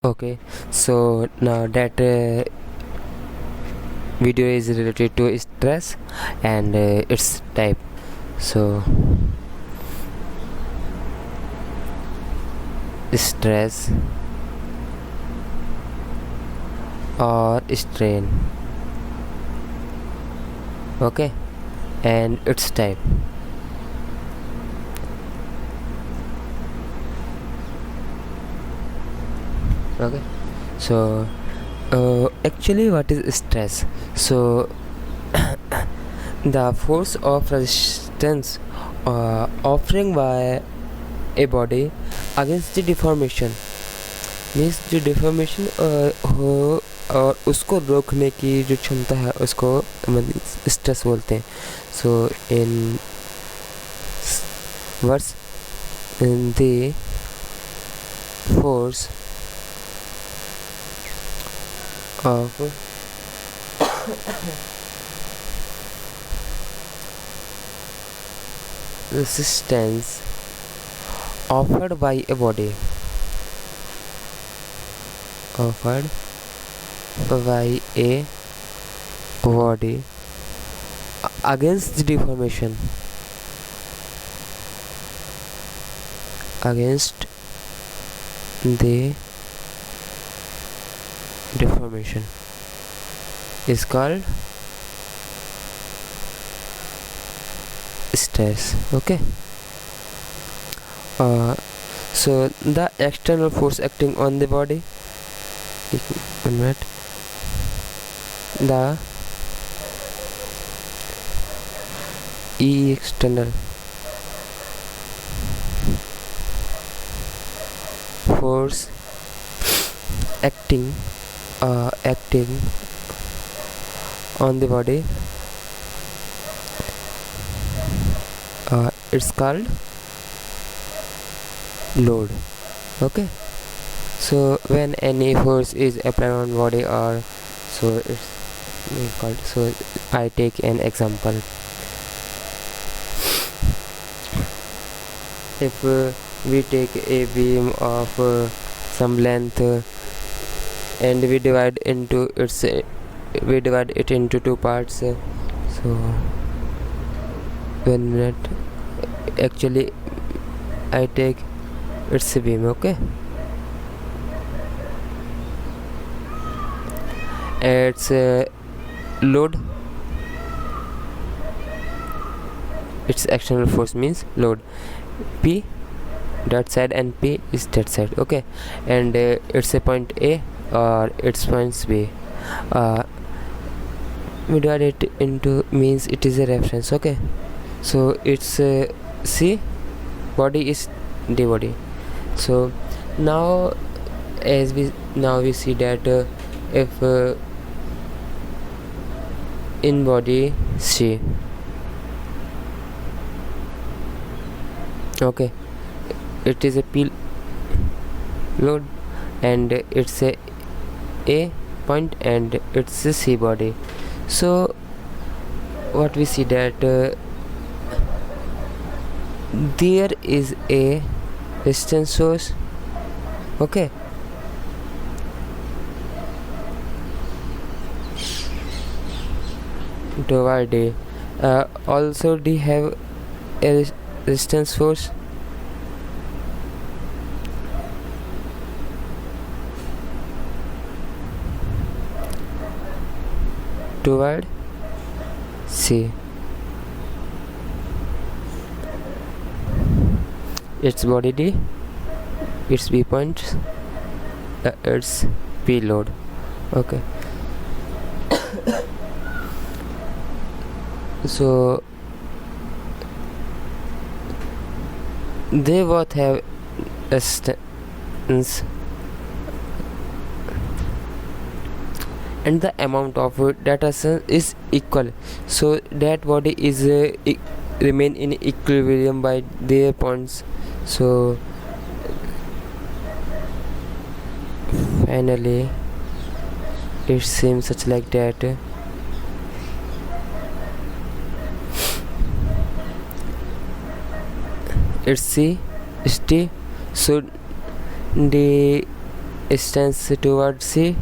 Okay, so now that video is related to stress and its type. So stress or strain. Okay, and its type. Okay, so actually what is stress? So the force of resistance offering by a body against the deformation means जो deformation और उसको रोकने की जो क्षमता है उसको stress बोलते हैं. So in verse the force of resistance offered by a body against the deformation is called stress. Okay, so the external force acting on the body, one minute, the external force acting on the body, it's called load. Okay, so when any force is applied on body, or so it's called. So I take an example. If we take a beam of some length and we divide it into two parts. So 1 minute, actually I take its beam. Okay, its load, its external force means load, P that side and P is that side. Okay, and it's a point A or its points B. We divide it into means it is a reference. Okay, so it's C, body is D body. So now we see that if in body C, okay, it is a P load and it's a point and it's a C body. So what we see that there is a resistance source. Okay, toward D. Also D have a resistance force. Toward C, its body D, its B point, its P load. Okay, so they both have resistance and the amount of that resistance is equal, so that body is remain in equilibrium by their points. So finally it seems such like that it's C, it's T. So the stands towards C,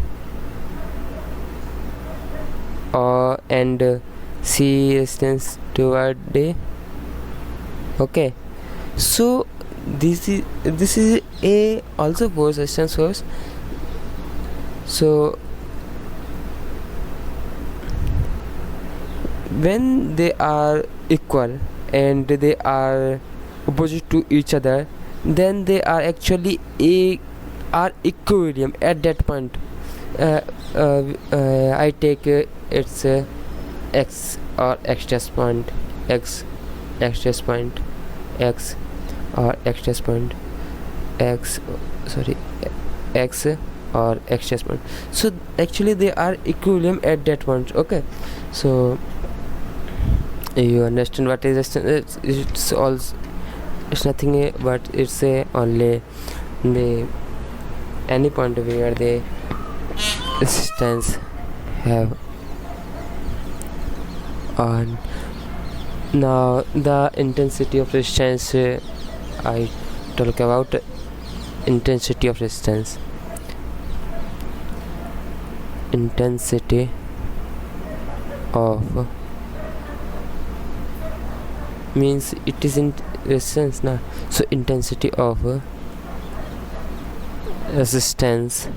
and C stands toward D. Okay, so this is A also force resistance force. So when they are equal and they are opposite to each other, then they are actually are equilibrium at that point. I take its x or x dash point, x dash point, x or x dash point, x sorry x or x dash point. So actually they are equilibrium at that point. Okay, so you understand what is resistance? It's also, it's nothing but it's only the any point where the resistance have on. Now the intensity of resistance, I talk about intensity of resistance. Intensity of means it is in resistance now. So intensity of resistance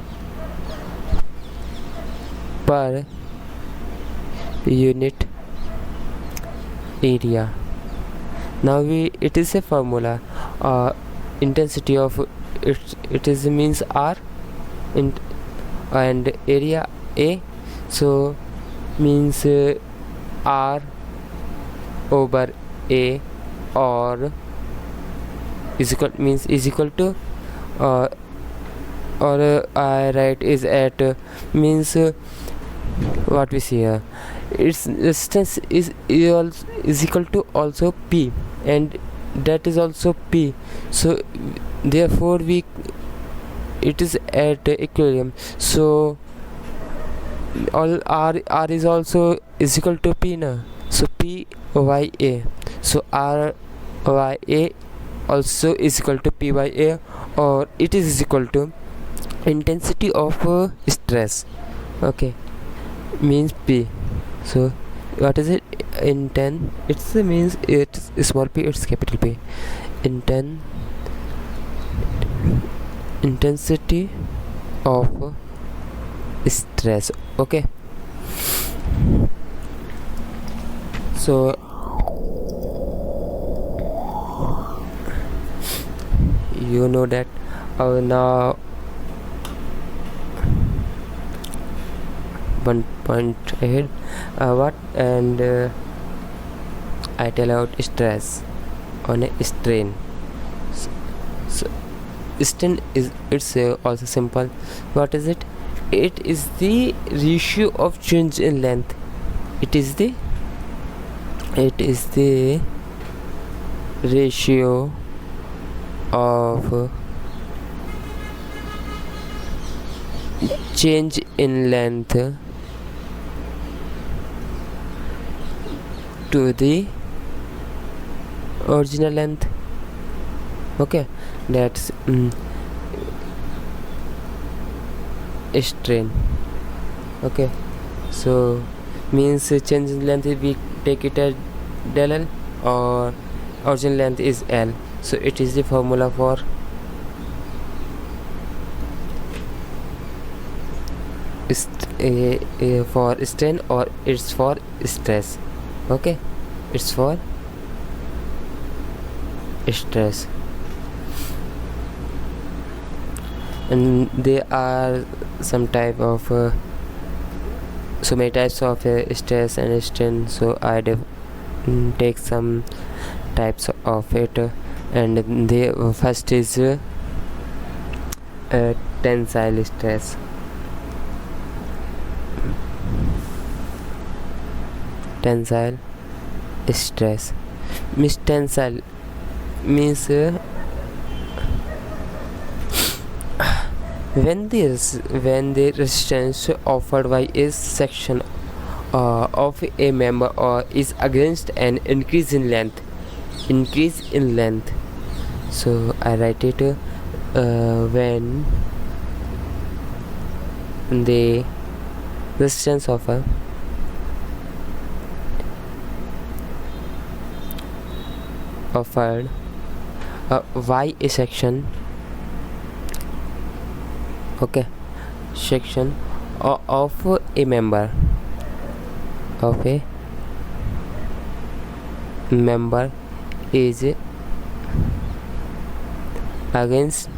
per unit area. Now it is a formula. Intensity of it is means R and area A, so means R over A, or is equal to or I write is at means what we see here, its resistance is equal to also P, and that is also P. So therefore it is at equilibrium. So all R is also is equal to P now. So P by A. So R by A also is equal to P by A, or it is equal to intensity of stress. Okay, means P. So what is it? It's means it's small p, it's capital P. Intensity of stress. Okay, so you know that. Now one point ahead, what and I tell out stress on a strain. So strain is it's also simple. What is it? It is the ratio of change in length. It is the ratio of change in length to the original length. Okay, that's strain. Okay, so means change in length, we take it as del L, or original length is L. So it is the formula for strain, or it's for stress. Okay, it's for stress. And there are some type of so many types of stress and strain. So I take some types of it, and the first is tensile stress. Tensile stress means tensile means when the resistance offered by a section of a member or is against an increase in length. So I write it when the resistance of a offered a y section, okay, section of a member is against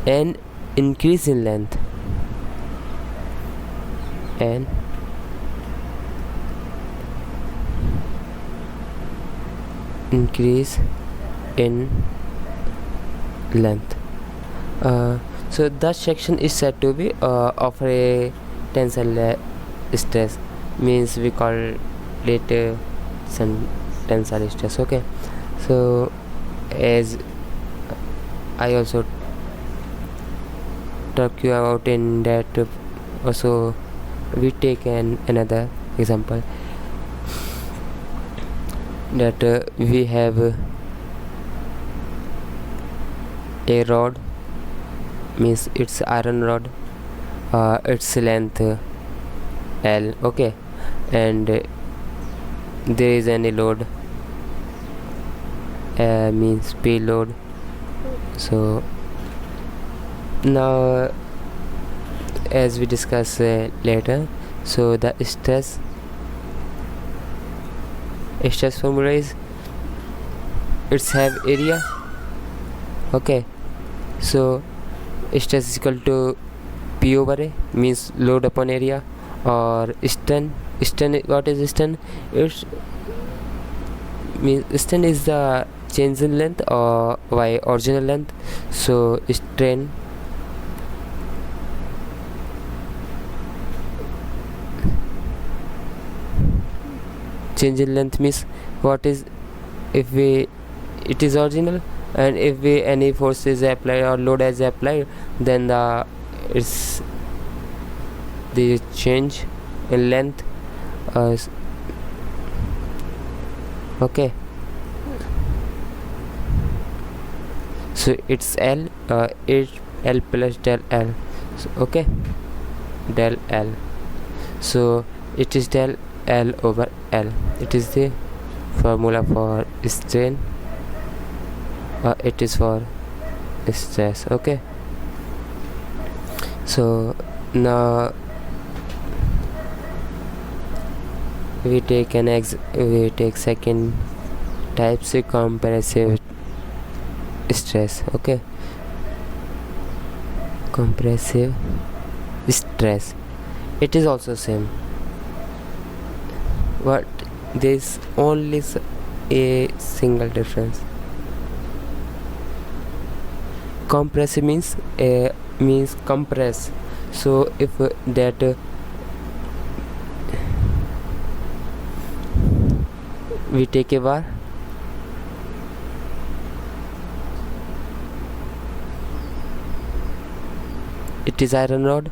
an increase in length and increase in length. So that section is said to be of a tensile stress, means we call it tensile stress. Okay, so as I also talk you about in that, also we take another example that we have a rod, means it's iron rod, its length L, okay, and there is any load, means P load. So now as we discuss later, so the stress formula is it's have area, okay, so stress is equal to P over A, means load upon area, or strain. What is strain? It's means strain is the change in length or by original length. So strain change in length means what is, if we it is original, and if we any force is applied or load is applied, then it's the change in length, okay, so it's L, it's L plus del L, so, okay, del L, so it is del L over L. It is the formula for strain, it is for stress, okay. So now we take second types of compressive stress, okay, compressive stress, it is also same, but there is only a single difference. Compressive means compress, so if that we take a bar, it is iron rod,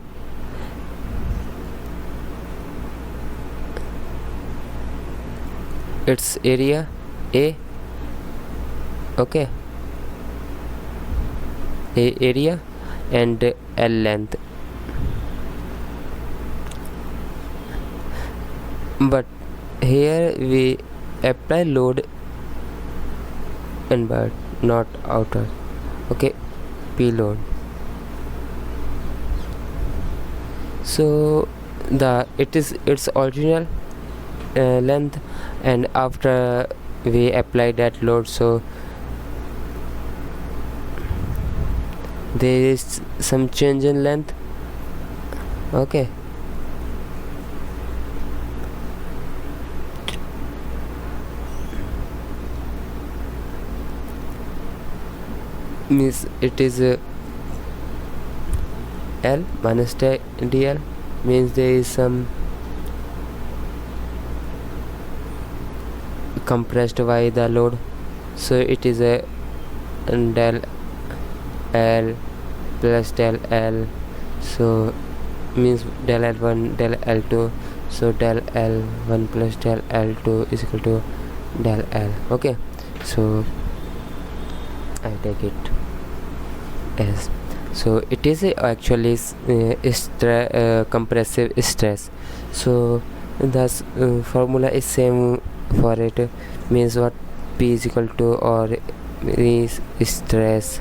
its area A, okay, A area and L length, but here we apply load inward, not outer, okay, P load. So it is its original length, and after we apply that load, so there is some change in length, okay, means it is L minus dl, means there is some compressed by the load, so it is a del L plus del L, so means del L1 del L2, so del L1 plus del L2 is equal to del L, okay, so I take it as So it is actually compressive stress. So the formula is same for it, means what, P is equal to or is stress.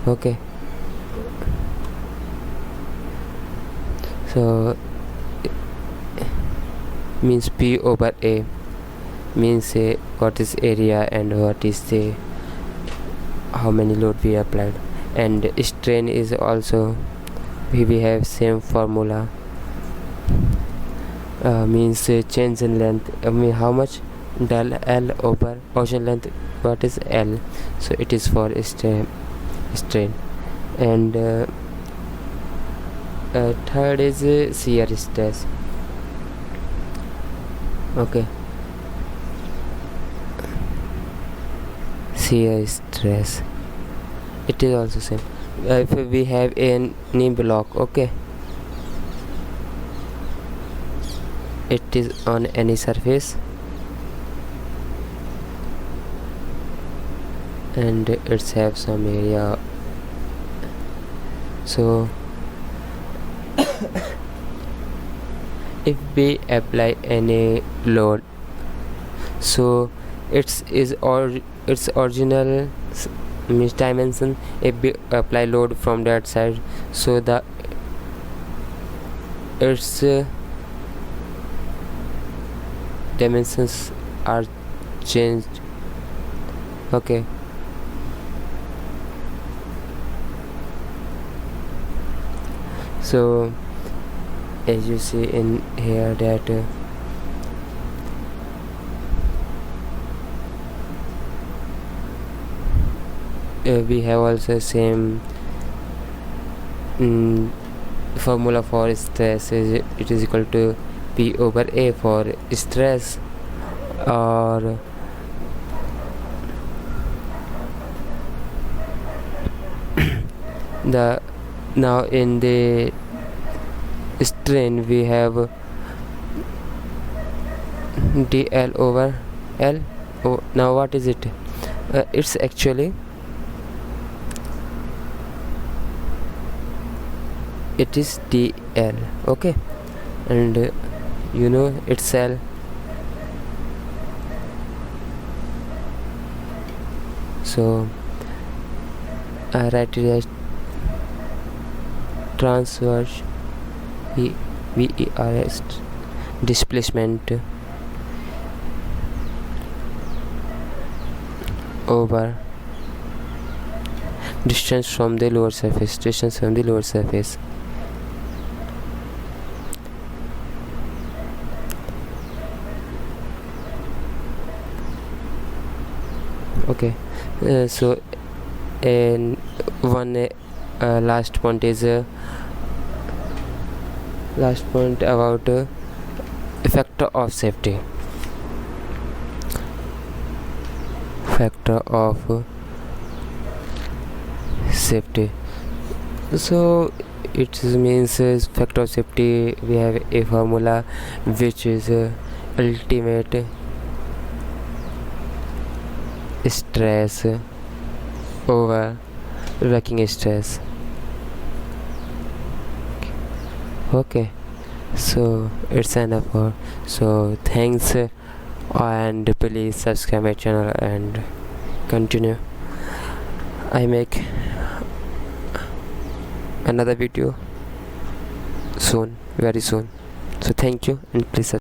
Okay, so means P over A, means what is area and what is the how many load we applied. And strain is also we have same formula, means change in length, mean how much, del L over ocean length, what is L, so it is for strain. And third is shear stress. Okay, shear stress, it is also same. If we have any block, okay, it is on any surface and it's have some area, so if we apply any load, so its original means dimension, if we apply load from that side, so the its dimensions are changed. Okay, so as you see in here that we have also same formula for stress, it is equal to P over A for stress, or the now in the strain we have dl over L. Oh, now what is it? It's actually it is dl. Okay, and you know it's L, so I write it as transverse VERS displacement over distance from the lower surface. Okay, so and one last point is last point about factor of safety. So it means factor of safety, we have a formula which is ultimate stress over working stress. Okay, so it's enough for, so thanks, and please subscribe my channel and continue. I make another video soon, very soon, so thank you and please subscribe.